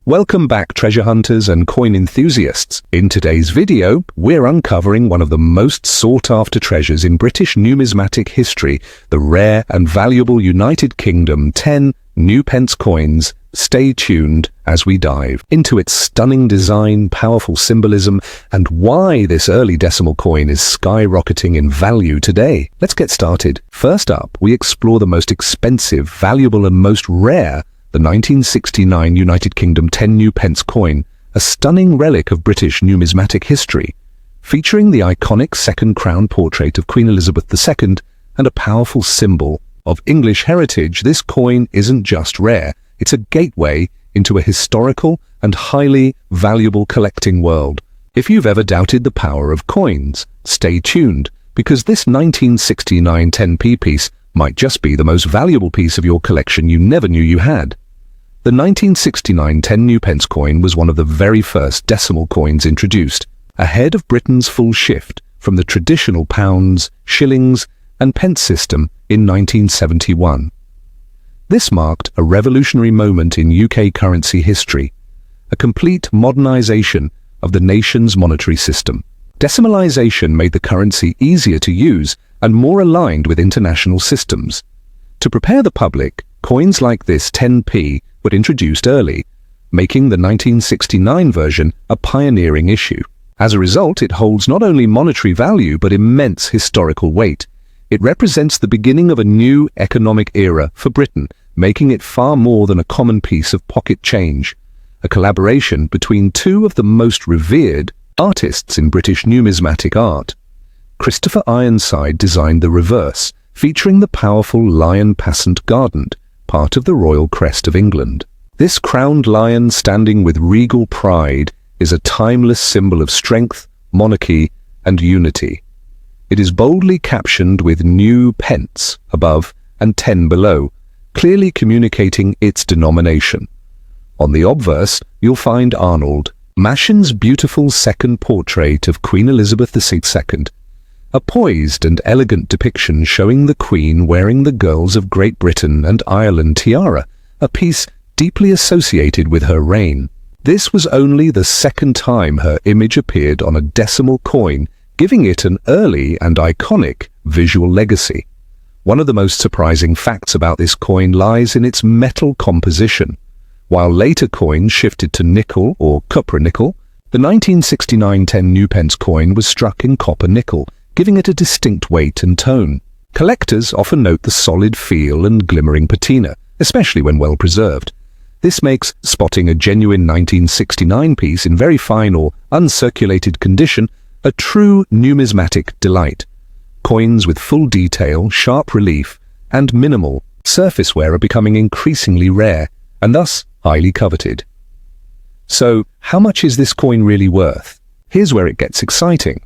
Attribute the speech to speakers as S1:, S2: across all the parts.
S1: Welcome back, treasure hunters and coin enthusiasts. In today's video, we're uncovering one of the most sought-after treasures in British numismatic history, the rare and valuable United Kingdom 10 new pence coins. Stay tuned as we dive into its stunning design, powerful symbolism, and why this early decimal coin is skyrocketing in value today. Let's get started. First up, we explore the most expensive, valuable, and most rare, the 1969 United Kingdom 10 new pence coin, a stunning relic of British numismatic history. Featuring the iconic second crown portrait of Queen Elizabeth II and a powerful symbol of English heritage, this coin isn't just rare, it's a gateway into a historical and highly valuable collecting world. If you've ever doubted the power of coins, stay tuned, because this 1969 10p piece might just be the most valuable piece of your collection you never knew you had. The 1969 10 new pence coin was one of the very first decimal coins introduced, ahead of Britain's full shift from the traditional pounds, shillings, and pence system in 1971. This marked a revolutionary moment in UK currency history, a complete modernization of the nation's monetary system. Decimalisation made the currency easier to use and more aligned with international systems. To prepare the public, coins like this 10p were introduced early, making the 1969 version a pioneering issue. As a result, it holds not only monetary value but immense historical weight. It represents the beginning of a new economic era for Britain, making it far more than a common piece of pocket change, a collaboration between two of the most revered artists in British numismatic art. Christopher Ironside designed the reverse, featuring the powerful lion passant guardant, part of the royal crest of England. This crowned lion standing with regal pride is a timeless symbol of strength, monarchy, and unity. It is boldly captioned with new pence above and 10 below, clearly communicating its denomination. On the obverse, you'll find Arnold Mashin's beautiful second portrait of Queen Elizabeth II, a poised and elegant depiction showing the Queen wearing the girls of Great Britain and Ireland tiara, a piece deeply associated with her reign. This was only the second time her image appeared on a decimal coin, giving it an early and iconic visual legacy. One of the most surprising facts about this coin lies in its metal composition. While later coins shifted to nickel or copper-nickel, the 1969 10 new pence coin was struck in copper-nickel, giving it a distinct weight and tone. Collectors often note the solid feel and glimmering patina, especially when well preserved. This makes spotting a genuine 1969 piece in very fine or uncirculated condition a true numismatic delight. Coins with full detail, sharp relief, and minimal surface wear are becoming increasingly rare, and thus highly coveted. So, how much is this coin really worth? Here's where it gets exciting.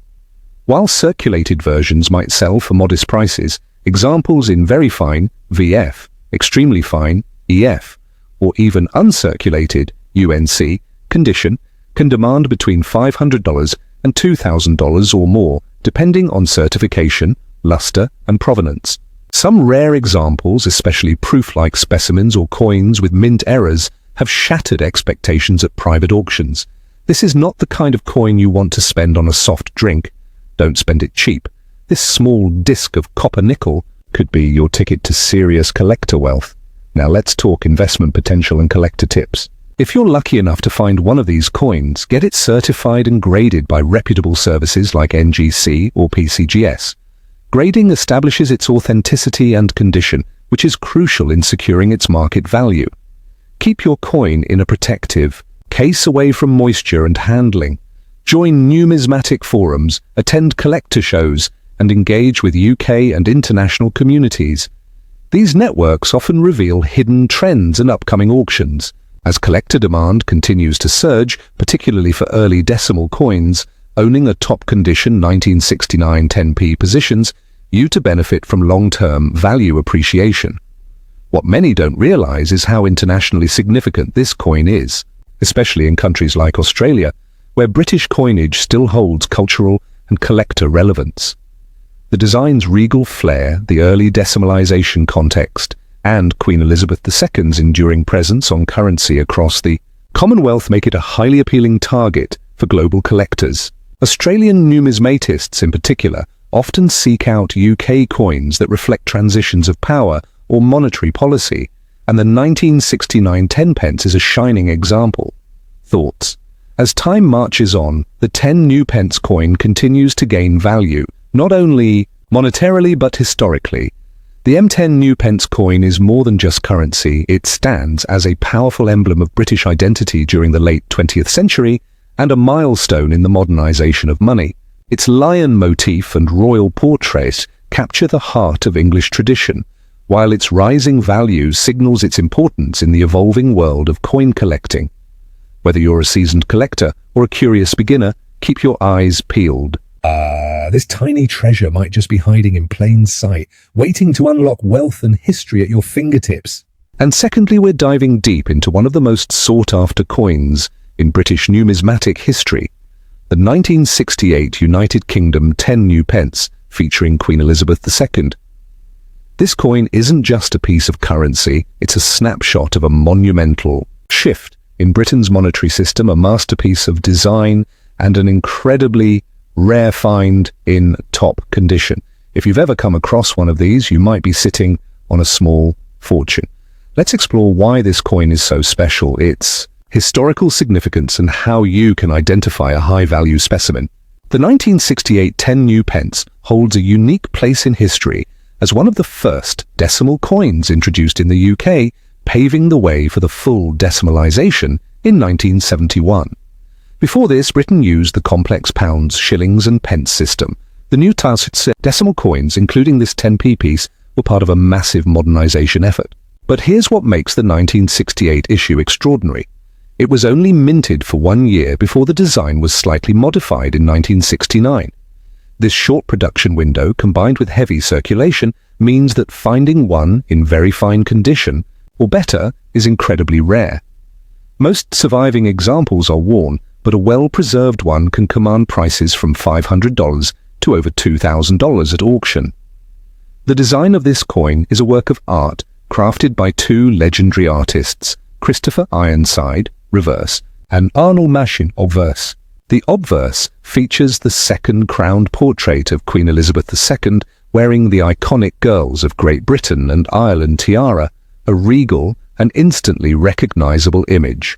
S1: While circulated versions might sell for modest prices, examples in very fine VF, extremely fine EF, or even uncirculated UNC condition can demand between $500 and $2,000 or more, depending on certification, luster, and provenance. Some rare examples, especially proof-like specimens or coins with mint errors, have shattered expectations at private auctions. This is not the kind of coin you want to spend on a soft drink. Don't spend it cheap. This small disc of copper-nickel could be your ticket to serious collector wealth. Now let's talk investment potential and collector tips. If you're lucky enough to find one of these coins, get it certified and graded by reputable services like NGC or PCGS. Grading establishes its authenticity and condition, which is crucial in securing its market value. Keep your coin in a protective case away from moisture and handling. Join numismatic forums, attend collector shows, and engage with UK and international communities. These networks often reveal hidden trends and upcoming auctions. As collector demand continues to surge, particularly for early decimal coins, owning a top-condition 1969 10p positions you to benefit from long-term value appreciation. What many don't realize is how internationally significant this coin is, especially in countries like Australia, where British coinage still holds cultural and collector relevance. The design's regal flair, the early decimalisation context, and Queen Elizabeth II's enduring presence on currency across the Commonwealth make it a highly appealing target for global collectors. Australian numismatists in particular often seek out UK coins that reflect transitions of power or monetary policy, and the 1969 10p is a shining example. Thoughts? As time marches on, the 10 new pence coin continues to gain value, not only monetarily but historically. The M10 new pence coin is more than just currency. It stands as a powerful emblem of British identity during the late 20th century and a milestone in the modernisation of money. Its lion motif and royal portrait capture the heart of English tradition, while its rising value signals its importance in the evolving world of coin collecting. Whether you're a seasoned collector or a curious beginner, keep your eyes peeled. This tiny treasure might just be hiding in plain sight, waiting to unlock wealth and history at your fingertips. And secondly, we're diving deep into one of the most sought-after coins in British numismatic history, the 1968 United Kingdom 10 new pence, featuring Queen Elizabeth II. This coin isn't just a piece of currency, it's a snapshot of a monumental shift in Britain's monetary system, a masterpiece of design and an incredibly rare find in top condition. If you've ever come across one of these, you might be sitting on a small fortune. Let's explore why this coin is so special, its historical significance, and how you can identify a high-value specimen. The 1968 10 new pence holds a unique place in history as one of the first decimal coins introduced in the UK, paving the way for the full decimalisation in 1971. Before this, Britain used the complex pounds, shillings and pence system. The new decimal coins, including this 10p piece, were part of a massive modernisation effort. But here's what makes the 1968 issue extraordinary. It was only minted for 1 year before the design was slightly modified in 1969. This short production window, combined with heavy circulation, means that finding one in very fine condition, or better, is incredibly rare. Most surviving examples are worn, but a well-preserved one can command prices from $500 to over $2,000 at auction. The design of this coin is a work of art crafted by two legendary artists, Christopher Ironside, reverse, and Arnold Machin, obverse. The obverse features the second crowned portrait of Queen Elizabeth II wearing the iconic Girls of Great Britain and Ireland tiara, a regal and instantly recognizable image.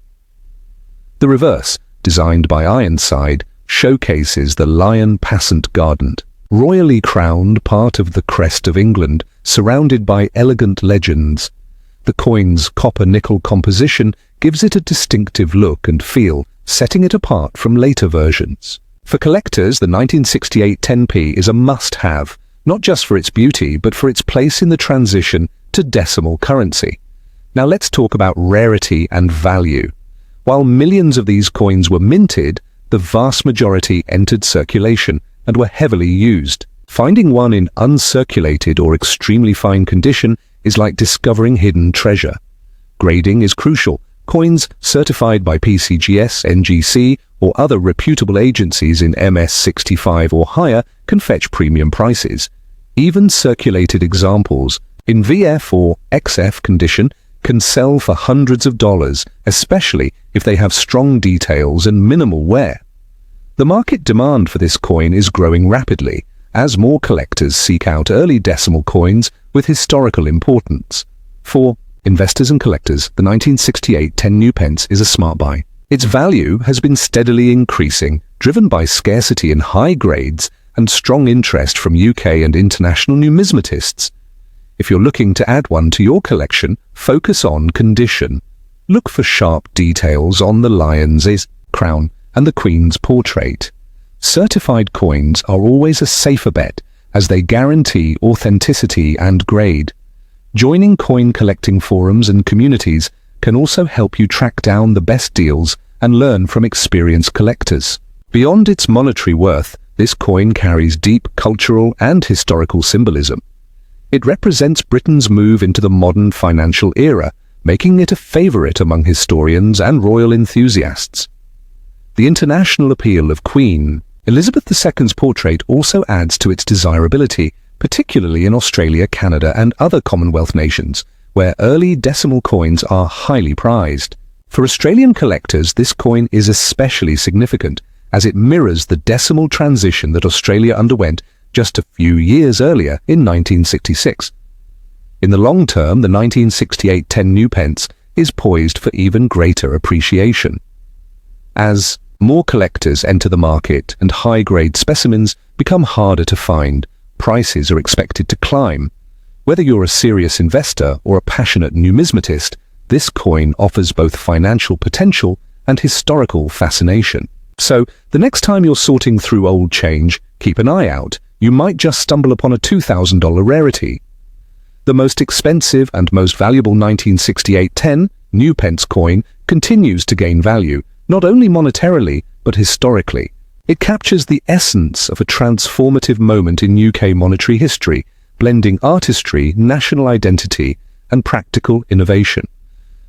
S1: The reverse, designed by Ironside, showcases the lion passant guardant, royally crowned part of the crest of England, surrounded by elegant legends. The coin's copper-nickel composition gives it a distinctive look and feel, setting it apart from later versions. For collectors, the 1968 10p is a must-have, not just for its beauty, but for its place in the transition to decimal currency. Now let's talk about rarity and value. While millions of these coins were minted, the vast majority entered circulation and were heavily used. Finding one in uncirculated or extremely fine condition is like discovering hidden treasure. Grading is crucial. Coins certified by PCGS, NGC, or other reputable agencies in MS65 or higher can fetch premium prices. Even circulated examples in VF or XF condition can sell for hundreds of dollars, especially if they have strong details and minimal wear. The market demand for this coin is growing rapidly as more collectors seek out early decimal coins with historical importance. For investors and collectors, the 1968 10 new pence is a smart buy. Its value has been steadily increasing, driven by scarcity in high grades and strong interest from UK and international numismatists. If you're looking to add one to your collection, focus on condition. Look for sharp details on the lion's crown and the Queen's portrait. Certified coins are always a safer bet as they guarantee authenticity and grade. Joining coin collecting forums and communities can also help you track down the best deals and learn from experienced collectors. Beyond its monetary worth, this coin carries deep cultural and historical symbolism. It represents Britain's move into the modern financial era, making it a favourite among historians and royal enthusiasts. The international appeal of Queen Elizabeth II's portrait also adds to its desirability, particularly in Australia, Canada and other Commonwealth nations, where early decimal coins are highly prized. For Australian collectors, this coin is especially significant, as it mirrors the decimal transition that Australia underwent just a few years earlier in 1966. In the long term, the 1968 10 new pence is poised for even greater appreciation. As more collectors enter the market and high-grade specimens become harder to find, prices are expected to climb. Whether you're a serious investor or a passionate numismatist, this coin offers both financial potential and historical fascination. So, the next time you're sorting through old change, keep an eye out. You might just stumble upon a $2,000 rarity. The most expensive and most valuable 1968 10 new pence coin continues to gain value, not only monetarily, but historically. It captures the essence of a transformative moment in UK monetary history, blending artistry, national identity, and practical innovation.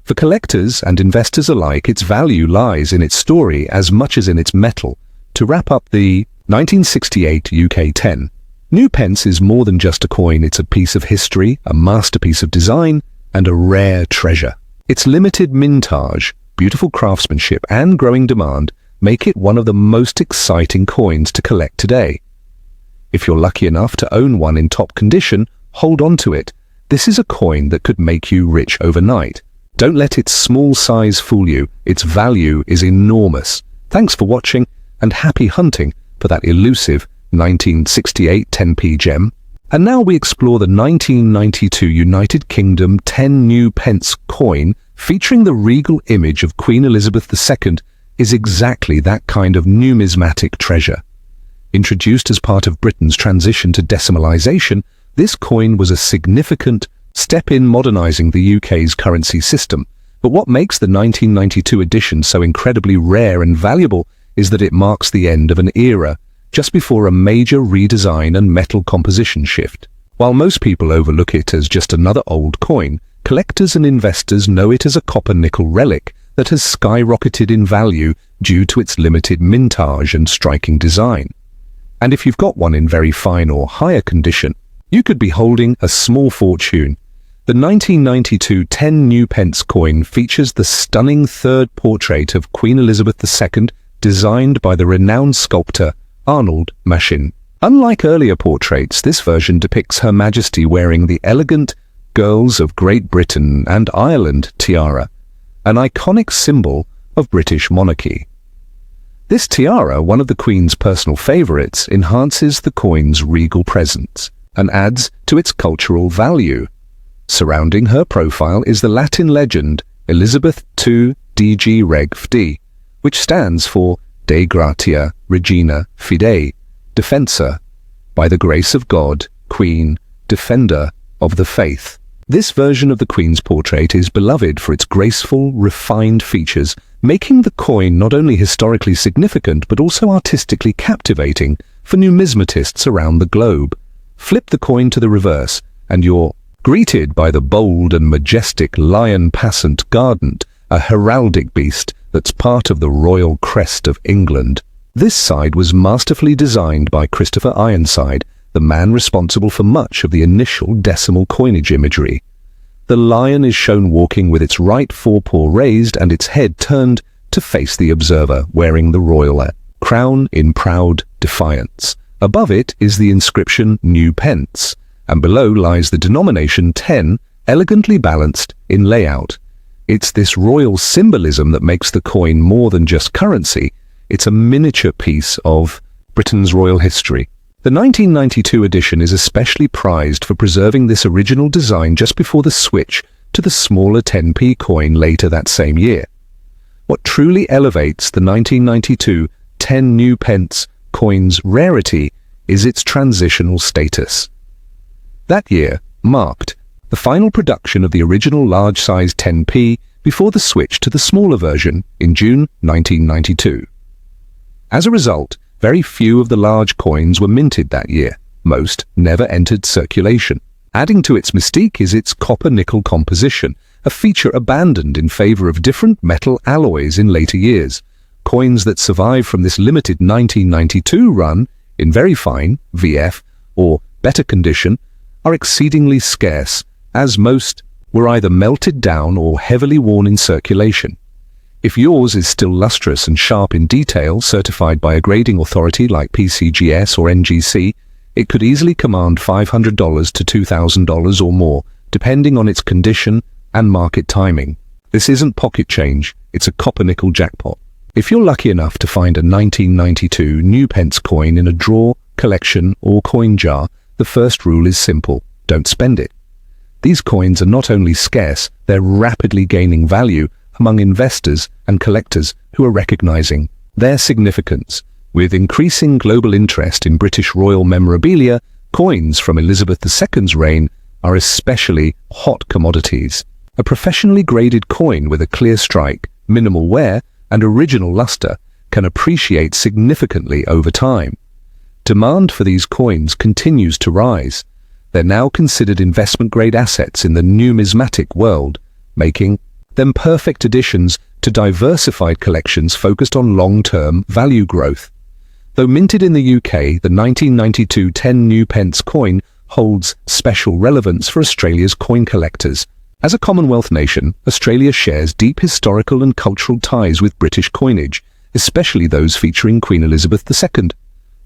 S1: For collectors and investors alike, its value lies in its story as much as in its metal. To wrap up the 1968 UK 10, new pence is more than just a coin. It's a piece of history, a masterpiece of design, and a rare treasure. Its limited mintage, beautiful craftsmanship, and growing demand make it one of the most exciting coins to collect today. If you're lucky enough to own one in top condition, hold on to it. This is a coin that could make you rich overnight. Don't let its small size fool you. Its value is enormous. Thanks for watching, and happy hunting for that elusive 1968 10p gem. And now we explore the 1992 United Kingdom 10 new pence coin featuring the regal image of Queen Elizabeth II. Is exactly that kind of numismatic treasure. Introduced as part of Britain's transition to decimalisation, this coin was a significant step in modernising the UK's currency system. But what makes the 1992 edition so incredibly rare and valuable is that it marks the end of an era, just before a major redesign and metal composition shift. While most people overlook it as just another old coin, collectors and investors know it as a copper-nickel relic that has skyrocketed in value due to its limited mintage and striking design. And if you've got one in very fine or higher condition, you could be holding a small fortune. The 1992 10 new pence coin features the stunning third portrait of Queen Elizabeth II, designed by the renowned sculptor Arnold Machin. Unlike earlier portraits, this version depicts Her Majesty wearing the elegant Girls of Great Britain and Ireland tiara, an iconic symbol of British monarchy. This tiara, one of the Queen's personal favourites, enhances the coin's regal presence and adds to its cultural value. Surrounding her profile is the Latin legend Elizabeth II DG Reg FD, which stands for De Gratia Regina Fidei, Defensor, by the grace of God, Queen, Defender of the Faith. This version of the Queen's portrait is beloved for its graceful, refined features, making the coin not only historically significant but also artistically captivating for numismatists around the globe. Flip the coin to the reverse, and you're greeted by the bold and majestic lion passant guardant, a heraldic beast that's part of the royal crest of England. This side was masterfully designed by Christopher Ironside, the man responsible for much of the initial decimal coinage imagery. The lion is shown walking with its right forepaw raised and its head turned to face the observer, wearing the royal crown in proud defiance. Above it is the inscription New Pence, and below lies the denomination 10, elegantly balanced in layout. It's this royal symbolism that makes the coin more than just currency. It's a miniature piece of Britain's royal history. The 1992 edition is especially prized for preserving this original design just before the switch to the smaller 10p coin later that same year. What truly elevates the 1992 10 new pence coin's rarity is its transitional status. That year marked the final production of the original large-size 10p before the switch to the smaller version in June 1992. As a result, very few of the large coins were minted that year. Most never entered circulation. Adding to its mystique is its copper-nickel composition, a feature abandoned in favor of different metal alloys in later years. Coins that survive from this limited 1992 run, in very fine, VF, or better condition, are exceedingly scarce, as most were either melted down or heavily worn in circulation. If yours is still lustrous and sharp in detail, certified by a grading authority like PCGS or NGC, it could easily command $500 to $2,000 or more, depending on its condition and market timing. This isn't pocket change, it's a copper-nickel jackpot. If you're lucky enough to find a 1992 new Pence coin in a drawer, collection, or coin jar, the first rule is simple: don't spend it. These coins are not only scarce, they're rapidly gaining value among investors and collectors who are recognizing their significance. With increasing global interest in British royal memorabilia, coins from Elizabeth II's reign are especially hot commodities. A professionally graded coin with a clear strike, minimal wear, and original luster can appreciate significantly over time. Demand for these coins continues to rise. They're now considered investment-grade assets in the numismatic world, making them perfect additions to diversified collections focused on long-term value growth. Though minted in the UK, the 1992 10 new Pence coin holds special relevance for Australia's coin collectors. As a Commonwealth nation, Australia shares deep historical and cultural ties with British coinage, especially those featuring Queen Elizabeth II.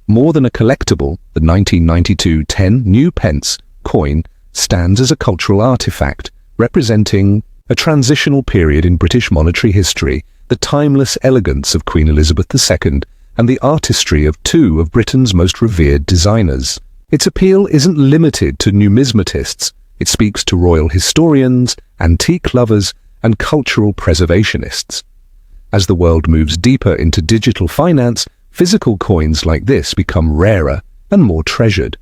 S1: More than a collectible, the 1992 10 new Pence coin stands as a cultural artifact, representing a transitional period in British monetary history, the timeless elegance of Queen Elizabeth II, and the artistry of two of Britain's most revered designers. Its appeal isn't limited to numismatists. It speaks to royal historians, antique lovers, and cultural preservationists. As the world moves deeper into digital finance, physical coins like this become rarer and more treasured.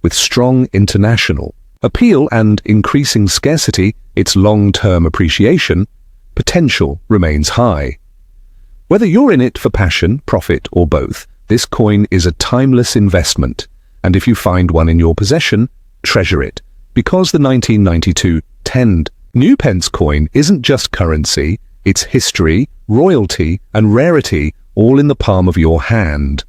S1: With strong international appeal and increasing scarcity, its long-term appreciation potential remains high. Whether you're in it for passion, profit, or both, this coin is a timeless investment, and if you find one in your possession, treasure it, because the 1992 10 new Pence coin isn't just currency, it's history, royalty, and rarity all in the palm of your hand.